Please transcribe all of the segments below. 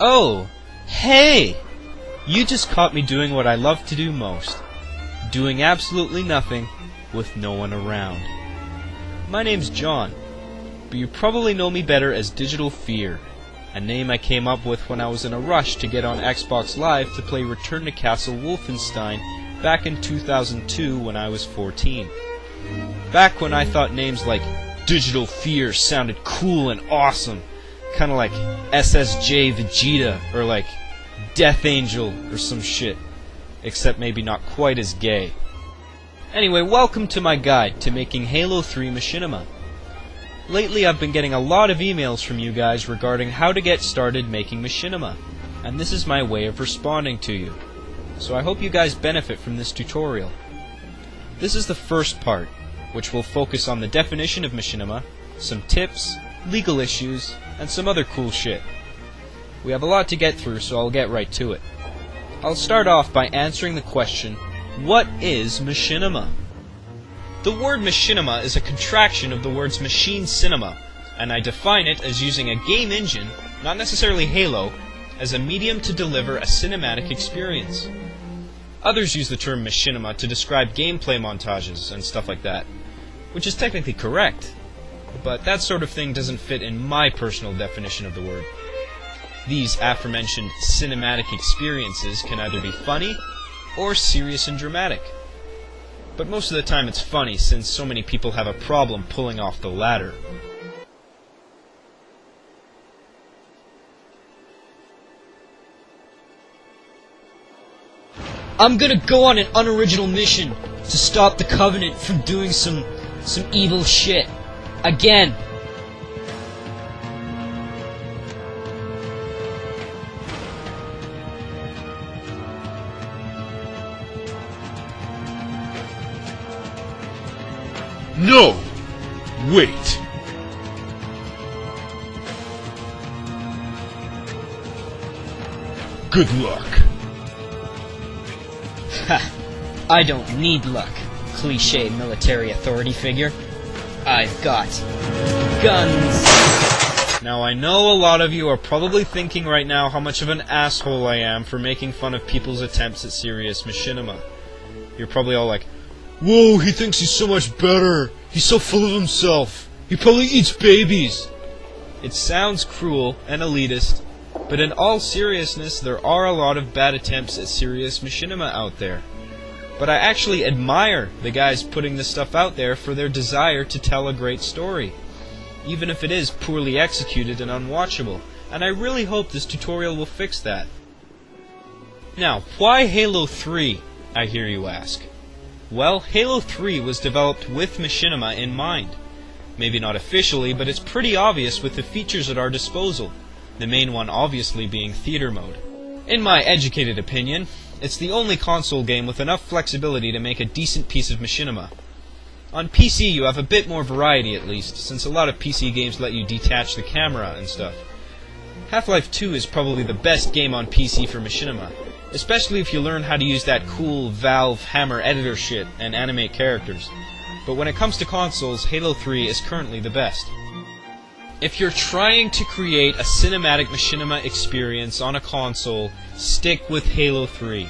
Oh, hey! You just caught me doing what I love to do most. Doing absolutely nothing with no one around. My name's Jon, but you probably know me better as DigitalPh33r, a name I came up with when I was in a rush to get on Xbox Live to play Return to Castle Wolfenstein back in 2002 when I was 14. Back when I thought names like DigitalPh33r sounded cool and awesome, kinda like SSJ Vegeta or like Death Angel or some shit, except maybe not quite as gay. Anyway, welcome to my guide to making Halo 3 Machinima. Lately I've been getting a lot of emails from you guys regarding how to get started making Machinima, and this is my way of responding to you. So I hope you guys benefit from this tutorial. This is the first part, which will focus on the definition of Machinima, some tips, legal issues, and some other cool shit. We have a lot to get through, so I'll get right to it. I'll start off by answering the question, what is Machinima? The word Machinima is a contraction of the words machine cinema, and I define it as using a game engine, not necessarily Halo, as a medium to deliver a cinematic experience. Others use the term Machinima to describe gameplay montages and stuff like that, which is technically correct, but that sort of thing doesn't fit in my personal definition of the word. These aforementioned cinematic experiences can either be funny or serious and dramatic. But most of the time it's funny, since so many people have a problem pulling off the latter. I'm gonna go on an unoriginal mission to stop the Covenant from doing some evil shit. Again. No! Wait! Good luck. Ha! I don't need luck, cliché military authority figure. I've got guns. Now I know a lot of you are probably thinking right now how much of an asshole I am for making fun of people's attempts at serious Machinima. You're probably all like, whoa, he thinks he's so much better. He's so full of himself. He probably eats babies. It sounds cruel and elitist, but in all seriousness, there are a lot of bad attempts at serious Machinima out there. But I actually admire the guys putting this stuff out there for their desire to tell a great story, even if it is poorly executed and unwatchable, and I really hope this tutorial will fix that. Now, why Halo 3, I hear you ask? Well, Halo 3 was developed with Machinima in mind. Maybe not officially, but it's pretty obvious with the features at our disposal, the main one obviously being theater mode. In my educated opinion, it's the only console game with enough flexibility to make a decent piece of Machinima. On PC you have a bit more variety at least, since a lot of PC games let you detach the camera and stuff. Half-Life 2 is probably the best game on PC for Machinima, especially if you learn how to use that cool Valve Hammer editor shit and animate characters. But when it comes to consoles, Halo 3 is currently the best. If you're trying to create a cinematic Machinima experience on a console, stick with Halo 3.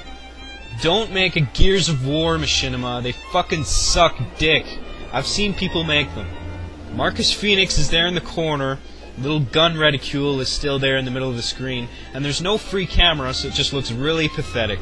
Don't make a Gears of War Machinima, they fucking suck dick. I've seen people make them. Marcus Phoenix is there in the corner, little gun reticule is still there in the middle of the screen, and there's no free camera, so it just looks really pathetic.